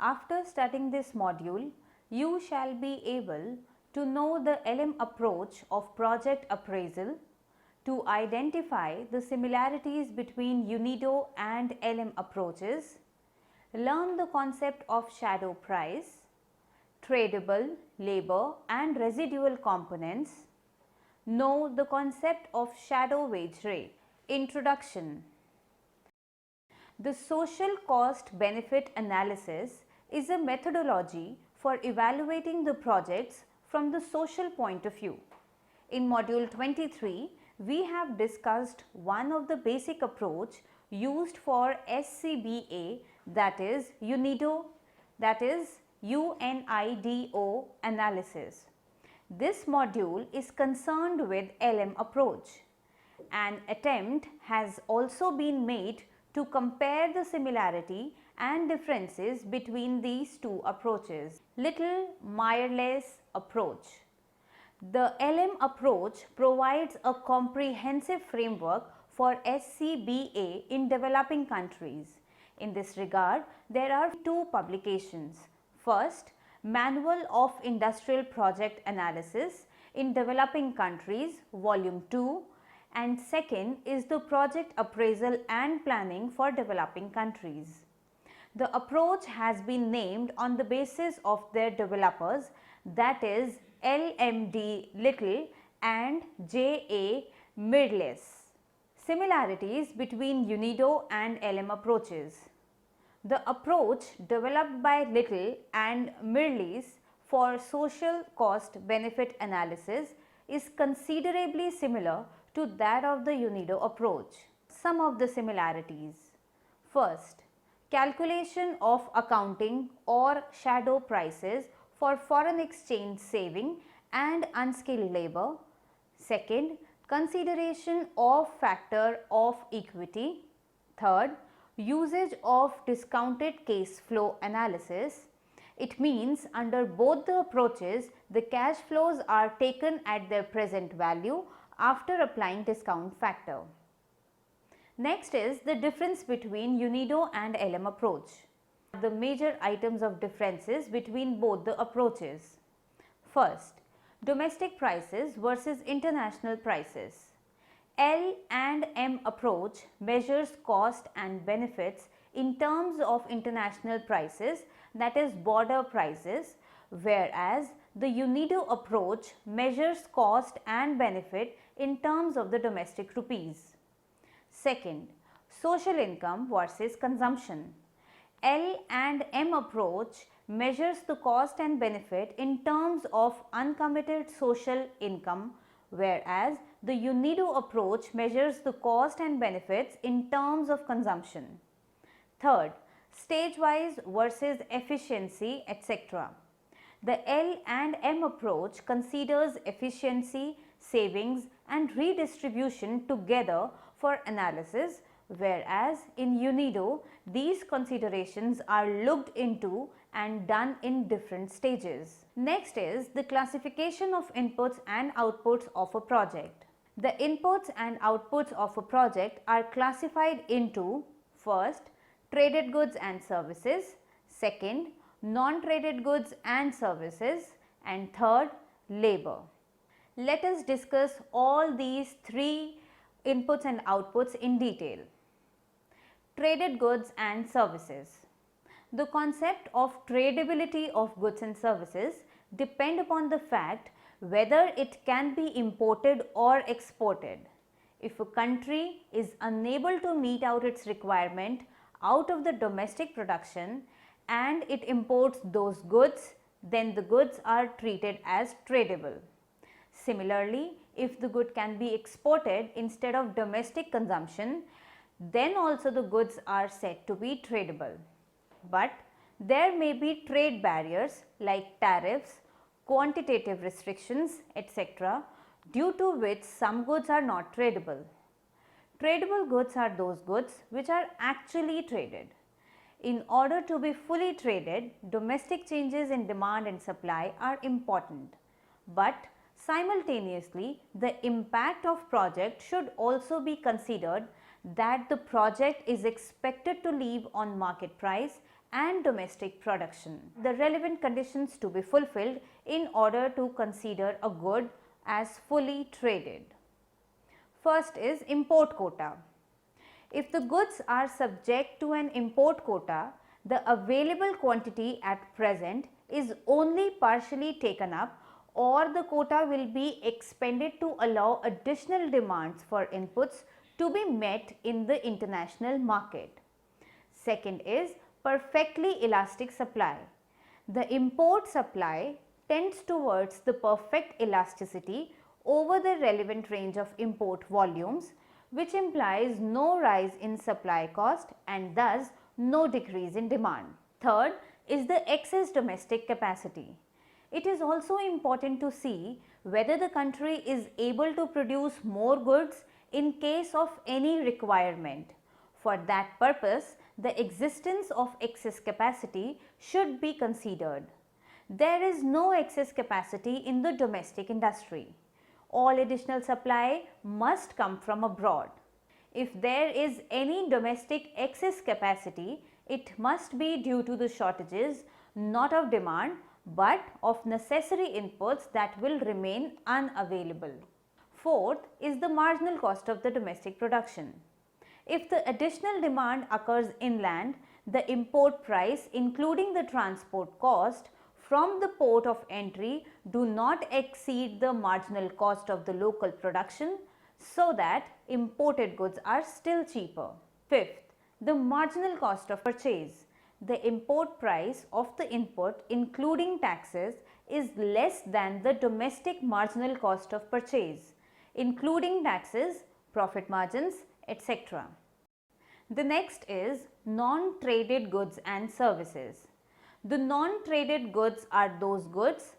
After studying this module, you shall be able to know the LM approach of project appraisal, to identify the similarities between UNIDO and LM approaches, learn the concept of shadow price, tradable, labor and residual components, know the concept of shadow wage rate. Introduction. The social cost benefit analysis is a methodology for evaluating the projects from the social point of view. In module 23, we have discussed one of the basic approach used for SCBA, that is UNIDO, that is UNIDO analysis. This module is concerned with LM approach. An attempt has also been made to compare the similarity and differences between these two approaches. Little Meyerless approach. The LM approach provides a comprehensive framework for SCBA in developing countries. In this regard, there are two publications. First, Manual of Industrial Project Analysis in Developing Countries, Volume 2, and second is the Project Appraisal and Planning for Developing Countries. The approach has been named on the basis of their developers, that is LMD Little and JA Meyerless. Similarities between UNIDO and LM approaches. The approach developed by Little and Meyerless for social cost benefit analysis is considerably similar to that of the UNIDO approach. Some of the similarities. First, calculation of accounting or shadow prices for foreign exchange saving and unskilled labor. Second, consideration of factor of equity. Third, usage of discounted case flow analysis. It means under both the approaches, the cash flows are taken at their present value after applying discount factor. Next is the difference between UNIDO and LM approach. The major items of differences between both the approaches. First, domestic prices versus international prices. L and M approach measures cost and benefits in terms of international prices, that is border prices, whereas the UNIDO approach measures cost and benefit in terms of the domestic rupees. Second, social income versus consumption. L and M approach measures the cost and benefit in terms of uncommitted social income, whereas the UNIDO approach measures the cost and benefits in terms of consumption. Third, stage-wise versus efficiency, etc. The L and M approach considers efficiency, savings and redistribution together for analysis, whereas in UNIDO these considerations are looked into and done in different stages. Next is the classification of inputs and outputs of a project. The inputs and outputs of a project are classified into first, traded goods and services, second, non-traded goods and services, and third, labor. Let us discuss all these three inputs and outputs in detail. Traded goods and services. The concept of tradability of goods and services depend upon the fact whether it can be imported or exported. If a country is unable to meet out its requirement out of the domestic production and it imports those goods, then the goods are treated as tradable. Similarly, if the good can be exported instead of domestic consumption, then also the goods are said to be tradable. But there may be trade barriers like tariffs, quantitative restrictions, etc., due to which some goods are not tradable. Tradable goods are those goods which are actually traded. In order to be fully traded, domestic changes in demand and supply are important. But simultaneously, the impact of project should also be considered, that the project is expected to leave on market price and domestic production. The relevant conditions to be fulfilled in order to consider a good as fully traded. First is import quota. If the goods are subject to an import quota, the available quantity at present is only partially taken up, or the quota will be expended to allow additional demands for inputs to be met in the international market. Second is perfectly elastic supply. The import supply tends towards the perfect elasticity over the relevant range of import volumes, which implies no rise in supply cost and thus no decrease in demand. Third is the excess domestic capacity. It is also important to see whether the country is able to produce more goods in case of any requirement. For that purpose, the existence of excess capacity should be considered. There is no excess capacity in the domestic industry. All additional supply must come from abroad. If there is any domestic excess capacity, it must be due to the shortages not of demand but of necessary inputs that will remain unavailable. Fourth is the marginal cost of the domestic production. If the additional demand occurs inland, the import price including the transport cost from the port of entry do not exceed the marginal cost of the local production, so that imported goods are still cheaper. Fifth, the marginal cost of purchase. The import price of the input including taxes is less than the domestic marginal cost of purchase, including taxes, profit margins, etc. The next is non-traded goods and services. The non-traded goods are those goods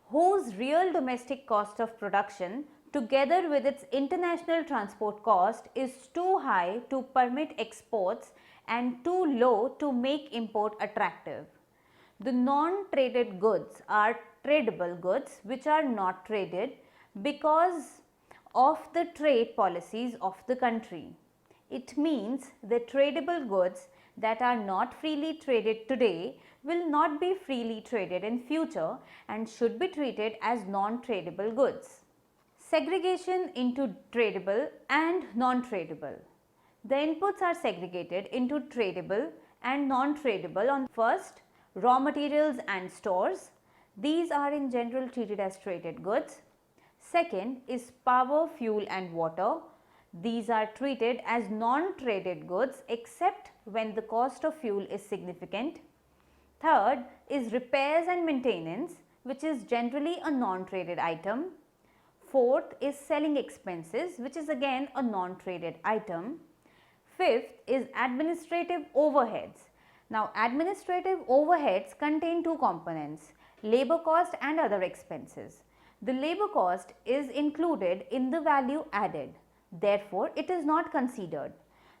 whose real domestic cost of production together with its international transport cost is too high to permit exports and too low to make import attractive. The non-traded goods are tradable goods which are not traded because of the trade policies of the country. It means the tradable goods that are not freely traded today will not be freely traded in future and should be treated as non-tradable goods. Segregation into tradable and non-tradable. The inputs are segregated into tradable and non-tradable on first, raw materials and stores. These are in general treated as traded goods. Second is power, fuel and water. These are treated as non-traded goods except when the cost of fuel is significant. Third is repairs and maintenance, which is generally a non-traded item. Fourth is selling expenses, which is again a non-traded item. Fifth is administrative overheads. Now, administrative overheads contain two components, labor cost and other expenses. The labor cost is included in the value added. Therefore, it is not considered.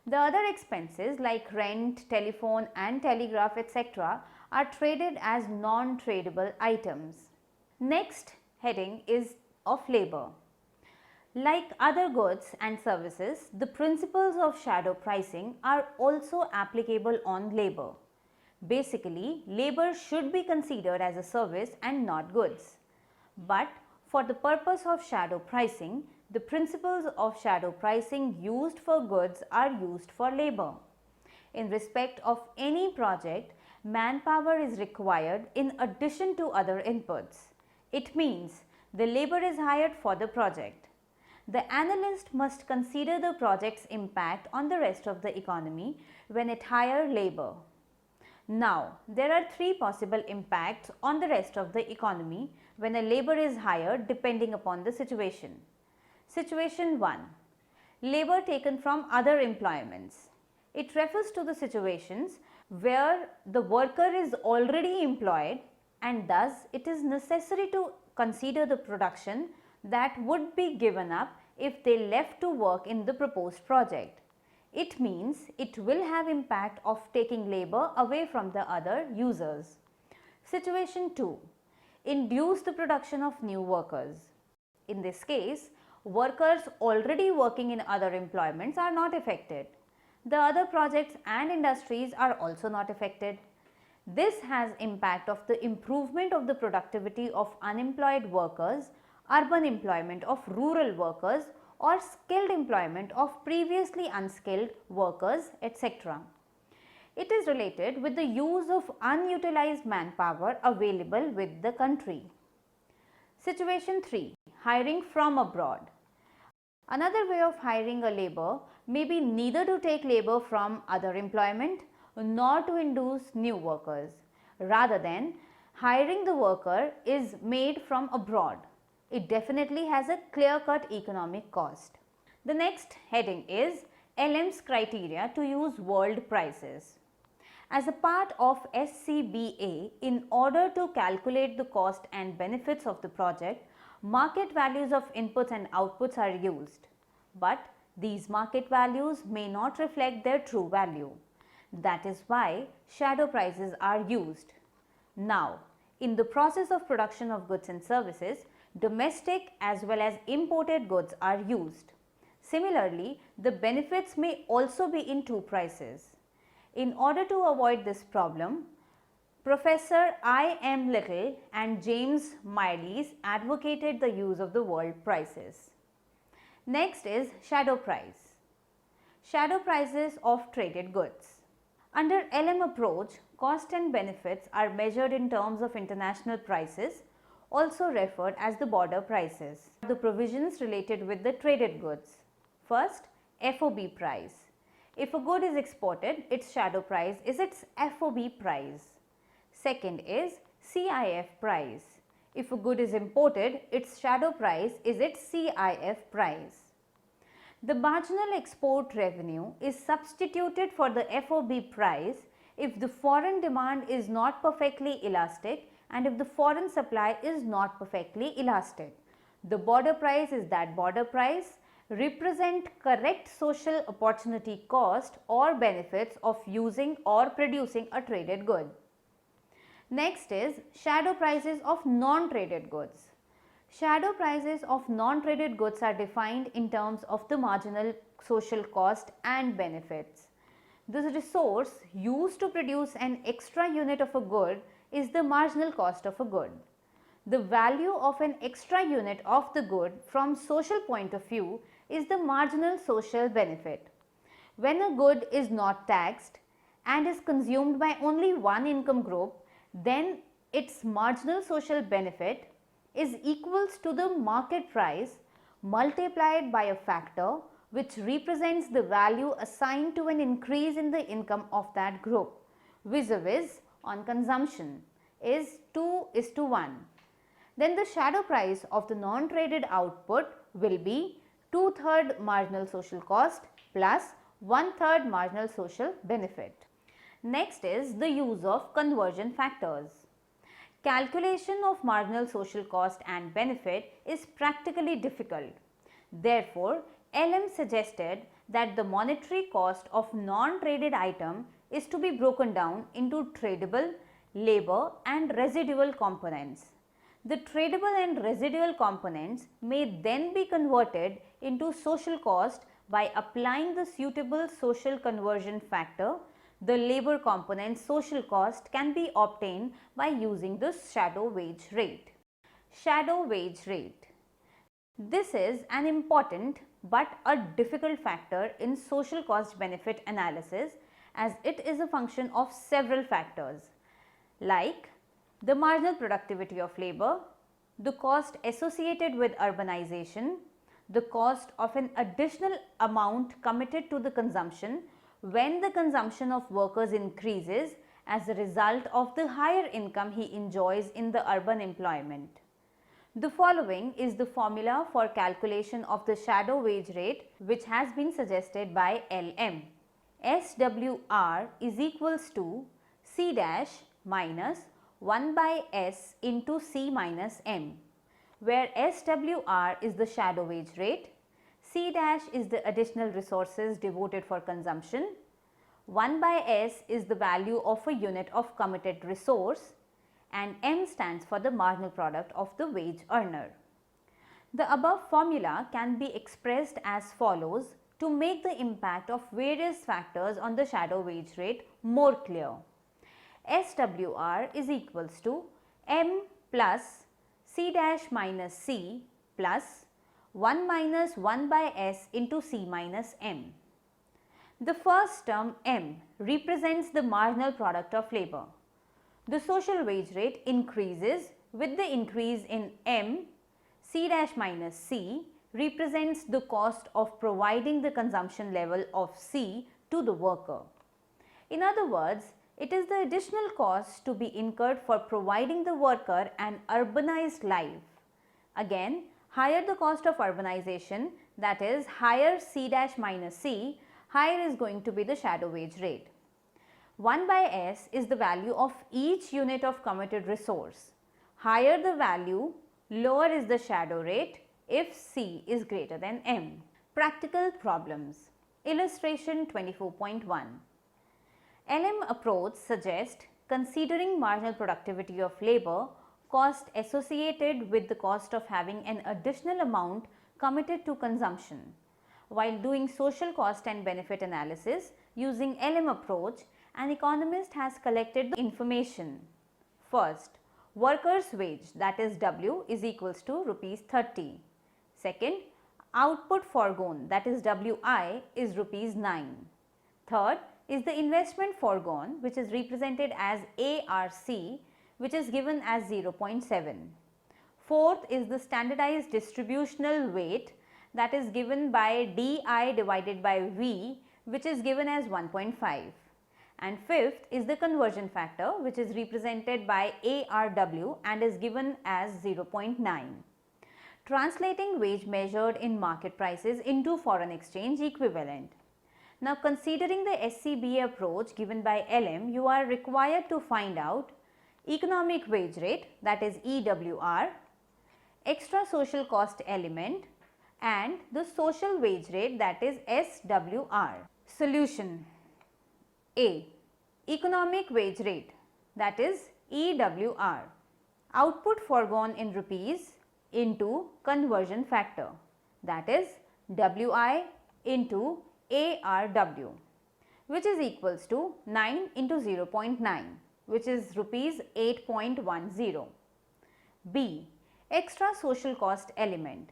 The other expenses like rent, telephone and telegraph etc. are traded as non-tradable items. Next heading is of labor. Like other goods and services, the principles of shadow pricing are also applicable on labor. Basically, labor should be considered as a service and not goods. But for the purpose of shadow pricing, the principles of shadow pricing used for goods are used for labor. In respect of any project, manpower is required in addition to other inputs. It means the labor is hired for the project. The analyst must consider the project's impact on the rest of the economy when it hires labor. Now, there are three possible impacts on the rest of the economy when a labor is hired depending upon the situation. Situation 1. Labor taken from other employments. It refers to the situations where the worker is already employed and thus it is necessary to consider the production that would be given up if they left to work in the proposed project. It means it will have impact of taking labor away from the other users. Situation 2. Induce the production of new workers. In this case, workers already working in other employments are not affected. The other projects and industries are also not affected. This has impact of the improvement of the productivity of unemployed workers, urban employment of rural workers, or skilled employment of previously unskilled workers, etc. It is related with the use of unutilized manpower available with the country. Situation 3. Hiring from abroad. Another way of hiring a labor may be neither to take labor from other employment nor to induce new workers. Rather than hiring the worker is made from abroad. It definitely has a clear-cut economic cost. The next heading is LM's criteria to use world prices. As a part of SCBA, in order to calculate the cost and benefits of the project, market values of inputs and outputs are used. But these market values may not reflect their true value. That is why shadow prices are used. Now, in the process of production of goods and services, domestic as well as imported goods are used. Similarly, the benefits may also be in two prices. In order to avoid this problem, Professor I.M. Little and James Mirrlees advocated the use of the world prices. Next is shadow price. Shadow prices of traded goods. Under LM approach, cost and benefits are measured in terms of international prices, also referred as the border prices. The provisions related with the traded goods. First, FOB price. If a good is exported, its shadow price is its FOB price. Second is CIF price. If a good is imported, its shadow price is its CIF price. The marginal export revenue is substituted for the FOB price if the foreign demand is not perfectly elastic and if the foreign supply is not perfectly elastic. The border price is that border price represent correct social opportunity cost or benefits of using or producing a traded good. Next is shadow prices of non-traded goods. Shadow prices of non-traded goods are defined in terms of the marginal social cost and benefits. The resource used to produce an extra unit of a good is the marginal cost of a good. The value of an extra unit of the good from social point of view is the marginal social benefit. When a good is not taxed and is consumed by only one income group, then its marginal social benefit is equals to the market price multiplied by a factor which represents the value assigned to an increase in the income of that group vis-a-vis on consumption is 2:1. Then the shadow price of the non-traded output will be 2/3 marginal social cost plus 1/3 marginal social benefit. Next is the use of conversion factors. Calculation of marginal social cost and benefit is practically difficult. Therefore, LM suggested that the monetary cost of non-traded item is to be broken down into tradable, labor and residual components. The tradable and residual components may then be converted into social cost by applying the suitable social conversion factor. The labor component social cost can be obtained by using the shadow wage rate. Shadow wage rate. This is an important but a difficult factor in social cost benefit analysis as it is a function of several factors like the marginal productivity of labor, the cost associated with urbanization, the cost of an additional amount committed to the consumption when the consumption of workers increases as a result of the higher income he enjoys in the urban employment. The following is the formula for calculation of the shadow wage rate which has been suggested by LM. SWR is equals to C dash minus 1 by S into C minus M, where SWR is the shadow wage rate, C dash is the additional resources devoted for consumption, 1 by S is the value of a unit of committed resource, and M stands for the marginal product of the wage earner. The above formula can be expressed as follows to make the impact of various factors on the shadow wage rate more clear. SWR is equals to M plus C dash minus C plus 1 minus 1 by S into C minus M. The first term M represents the marginal product of labor. The social wage rate increases with the increase in M. C dash minus C represents the cost of providing the consumption level of C to the worker. In other words, it is the additional cost to be incurred for providing the worker an urbanized life. Again, higher the cost of urbanization, that is higher C dash minus C, higher is going to be the shadow wage rate. 1 by S is the value of each unit of committed resource. Higher the value, lower is the shadow rate if C is greater than M. Practical problems. Illustration 24.1. LM approach suggests considering marginal productivity of labor, cost associated with the cost of having an additional amount committed to consumption. While doing social cost and benefit analysis using LM approach, an economist has collected the information. First, workers' wage, that is W, is equals to rupees 30. Second, output foregone, that is WI, is rupees 9. Third is the investment foregone, which is represented as ARC, which is given as 0.7. Fourth is the standardized distributional weight, that is given by DI divided by V, which is given as 1.5. And fifth is the conversion factor, which is represented by ARW and is given as 0.9. Translating wage measured in market prices into foreign exchange equivalent. Now, considering the SCBA approach given by LM, you are required to find out economic wage rate, that is EWR, extra social cost element, and the social wage rate, that is SWR. Solution. A. Economic wage rate, that is EWR. Output foregone in rupees into conversion factor, that is WI into ARW, which is equals to 9 into 0.9, which is rupees 8.10. B. Extra social cost element,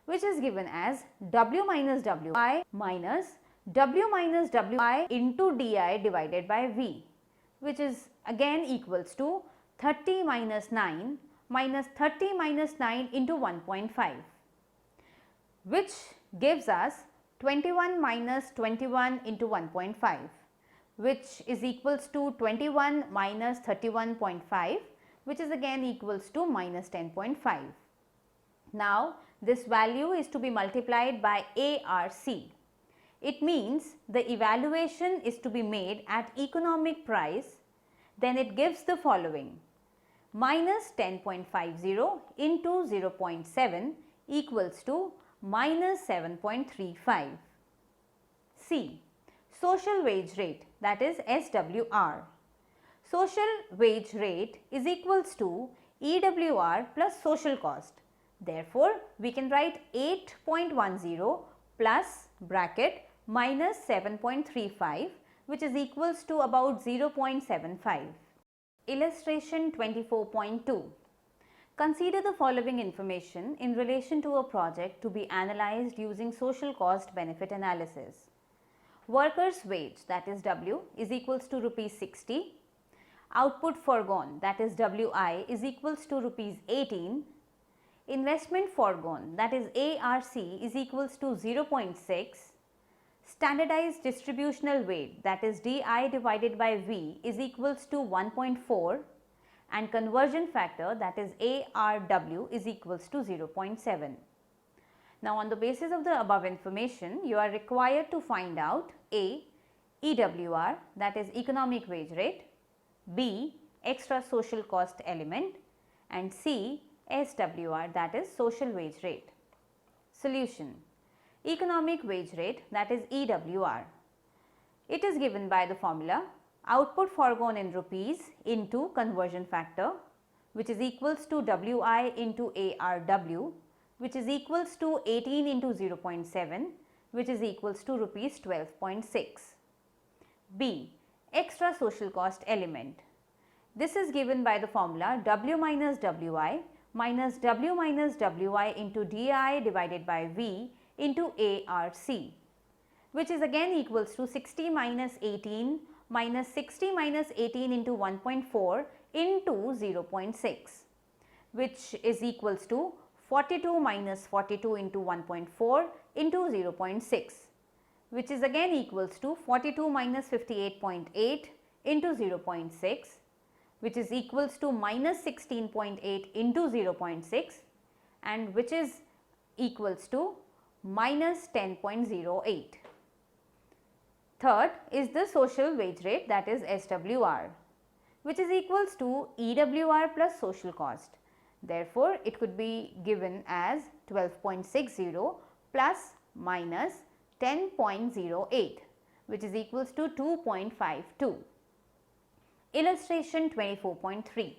which is given as W minus WI minus W minus WI into DI divided by V, which is again equals to 30 minus 9 minus 30 minus 9 into 1.5, which gives us 21 minus 21 into 1.5, which is equals to 21 minus 31.5, which is again equals to minus 10.5. Now, this value is to be multiplied by ARC. It means the evaluation is to be made at economic price, then it gives the following: minus 10.50 into 0.7 equals to minus 7.35. C. Social wage rate, that is SWR. Social wage rate is equals to EWR plus social cost. Therefore, we can write 8.10 plus bracket minus 7.35, which is equals to about 0.75. Illustration 24.2. Consider the following information in relation to a project to be analyzed using social cost benefit analysis. Workers' wage, that is W, is equals to rupees 60. Output foregone, that is WI, is equals to rupees 18. Investment foregone, that is ARC, is equals to 0.6. Standardized distributional weight, that is DI divided by V, is equals to 1.4, and conversion factor, that is ARW, is equals to 0.7. Now, on the basis of the above information, you are required to find out A. EWR, that is economic wage rate, B. extra social cost element, and C. SWR, that is social wage rate. Solution. Economic wage rate, that is EWR. It is given by the formula output foregone in rupees into conversion factor, which is equals to WI into ARW, which is equals to 18 into 0.7, which is equals to rupees 12.6. B. Extra social cost element. This is given by the formula W minus Wi minus W minus Wi into DI divided by V into ARC, which is again equals to 60 minus 18 minus 60 minus 18 into 1.4 into 0.6, which is equals to 42 minus 42 into 1.4 into 0.6, which is again equals to 42 minus 58.8 into 0.6, which is equals to minus 16.8 into 0.6, and which is equals to minus 10.08. Third is the social wage rate, that is SWR, which is equals to EWR plus social cost. Therefore, it could be given as 12.60 plus minus 10.08, which is equals to 2.52. Illustration 24.3.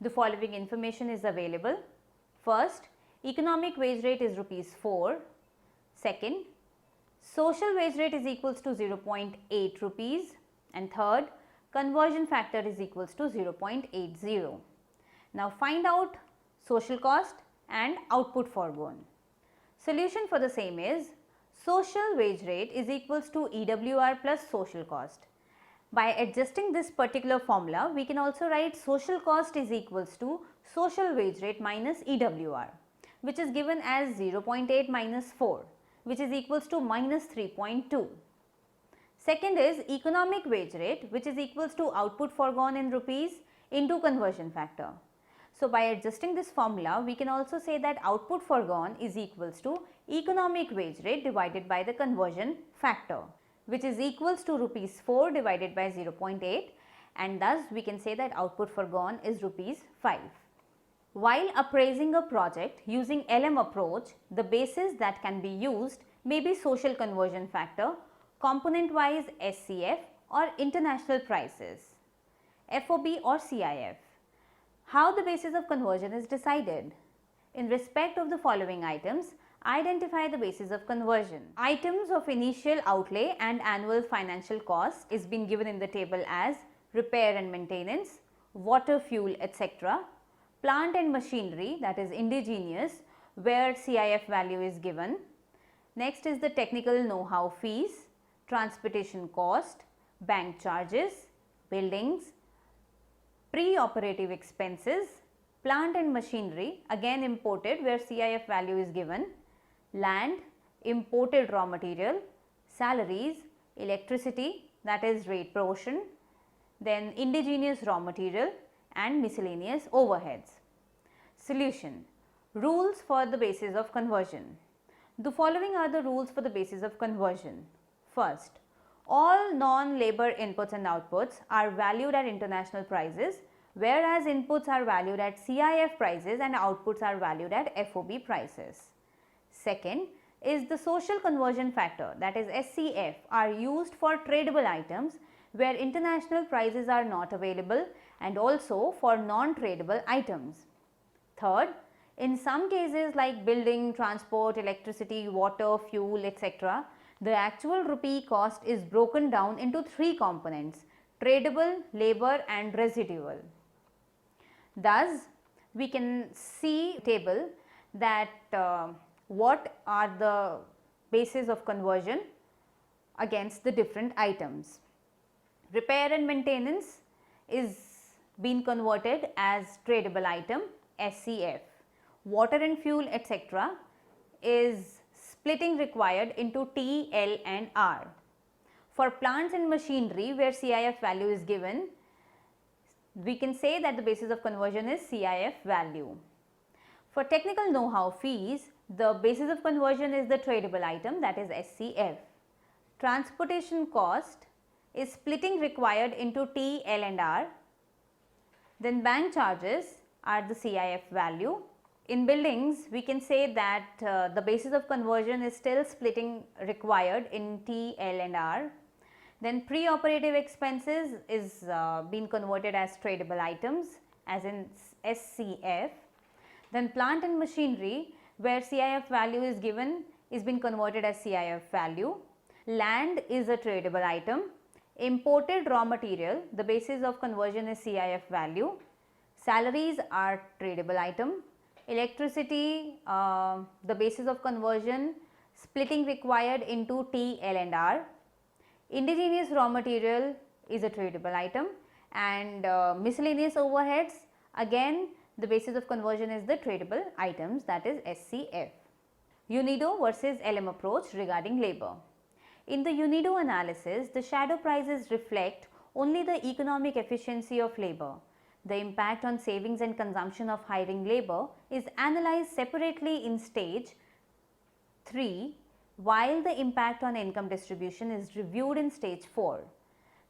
The following information is available. First, economic wage rate is rupees 4. Second, social wage rate is equals to 0.8 rupees. And third, conversion factor is equals to 0.80. Now find out social cost and output foregone. Solution for the same is social wage rate is equals to EWR plus social cost. By adjusting this particular formula, we can also write social cost is equals to social wage rate minus EWR, which is given as 0.8 minus 4, which is equals to minus 3.2. Second is economic wage rate, which is equals to output foregone in rupees into conversion factor. So by adjusting this formula, we can also say that output foregone is equals to economic wage rate divided by the conversion factor, which is equals to rupees 4 divided by 0.8, and thus we can say that output foregone is rupees 5. While appraising a project using LM approach, the basis that can be used may be social conversion factor, component wise SCF or international prices, FOB or CIF. How the basis of conversion is decided? In respect of the following items, identify the basis of conversion. Items of initial outlay and annual financial cost is being given in the table as repair and maintenance, water, fuel, etc. Plant and machinery, that is indigenous, where CIF value is given. Next is the technical know-how fees, transportation cost, bank charges, buildings, pre-operative expenses, plant and machinery, again imported where CIF value is given, land, imported raw material, salaries, electricity, that is rate portion, then indigenous raw material and miscellaneous overheads. Solution. Rules for the basis of conversion. The following are the rules for the basis of conversion. First, all non-labor inputs and outputs are valued at international prices, whereas inputs are valued at CIF prices and outputs are valued at FOB prices. Second is the social conversion factor, that is SCF, are used for tradable items where international prices are not available, and also for non-tradable items. Third, in some cases like building, transport, electricity, water, fuel, etc., the actual rupee cost is broken down into three components: tradable, labor and residual. Thus, we can see table that what are the basis of conversion against the different items. Repair and maintenance is being converted as tradable item, SCF. Water and fuel, etc. is splitting required into T, L and R. For plants and machinery where CIF value is given, we can say that the basis of conversion is CIF value. For technical know-how fees, the basis of conversion is the tradable item, that is SCF. Transportation cost is splitting required into T, L and R. Then bank charges are the CIF value. In buildings, we can say that the basis of conversion is still splitting required in T, L and R. Then pre-operative expenses is being converted as tradable items as in SCF. Then plant and machinery where CIF value is given is being converted as CIF value. Land is a tradable item. Imported raw material, the basis of conversion is CIF value. Salaries are tradable item. Electricity, the basis of conversion, splitting required into T, L and R. Indigenous raw material is a tradable item, and miscellaneous overheads, again the basis of conversion is the tradable items, that is SCF. UNIDO versus LM approach regarding labor. In the UNIDO analysis, the shadow prices reflect only the economic efficiency of labor. The impact on savings and consumption of hiring labor is analyzed separately in stage 3, while the impact on income distribution is reviewed in stage 4.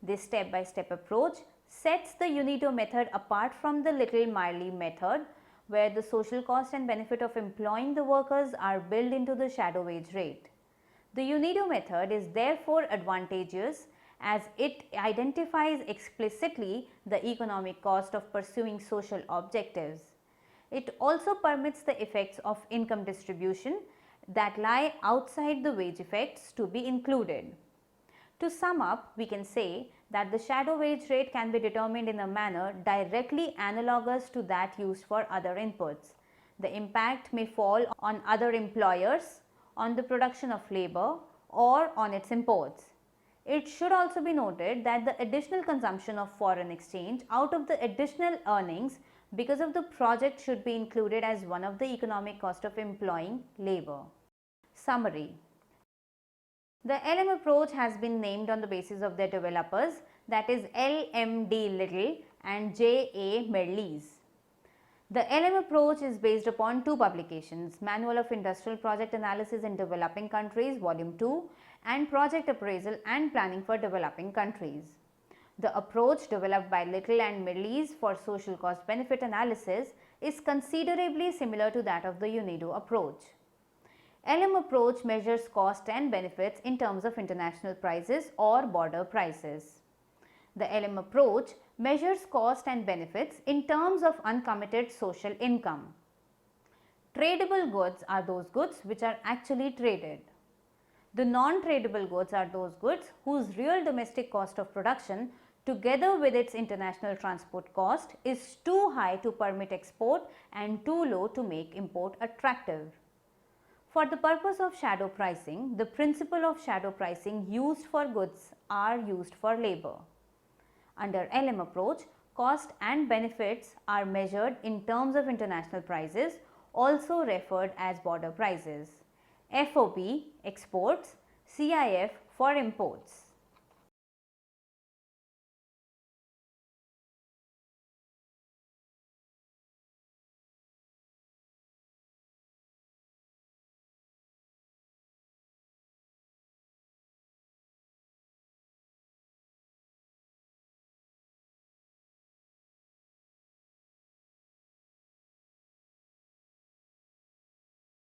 This step-by-step approach sets the UNIDO method apart from the Little Marley method, where the social cost and benefit of employing the workers are built into the shadow wage rate. The UNIDO method is therefore advantageous as it identifies explicitly the economic cost of pursuing social objectives. It also permits the effects of income distribution that lie outside the wage effects to be included. To sum up, we can say that the shadow wage rate can be determined in a manner directly analogous to that used for other inputs. The impact may fall on other employers, on the production of labor, or on its imports. It should also be noted that the additional consumption of foreign exchange out of the additional earnings because of the project should be included as one of the economic cost of employing labor. Summary. The LM approach has been named on the basis of their developers, that is LMD Little and JA Merlis. The LM approach is based upon two publications, Manual of Industrial Project Analysis in Developing Countries Volume 2 and Project Appraisal and Planning for Developing Countries. The approach developed by Little and Merlis for social cost benefit analysis is considerably similar to that of the UNIDO approach. LM approach measures cost and benefits in terms of international prices or border prices. The LM approach measures cost and benefits in terms of uncommitted social income. Tradable goods are those goods which are actually traded. The non-tradable goods are those goods whose real domestic cost of production together with its international transport cost is too high to permit export and too low to make import attractive. For the purpose of shadow pricing, the principle of shadow pricing used for goods are used for labor. Under LM approach, cost and benefits are measured in terms of international prices, also referred as border prices. FOB, exports, CIF for imports.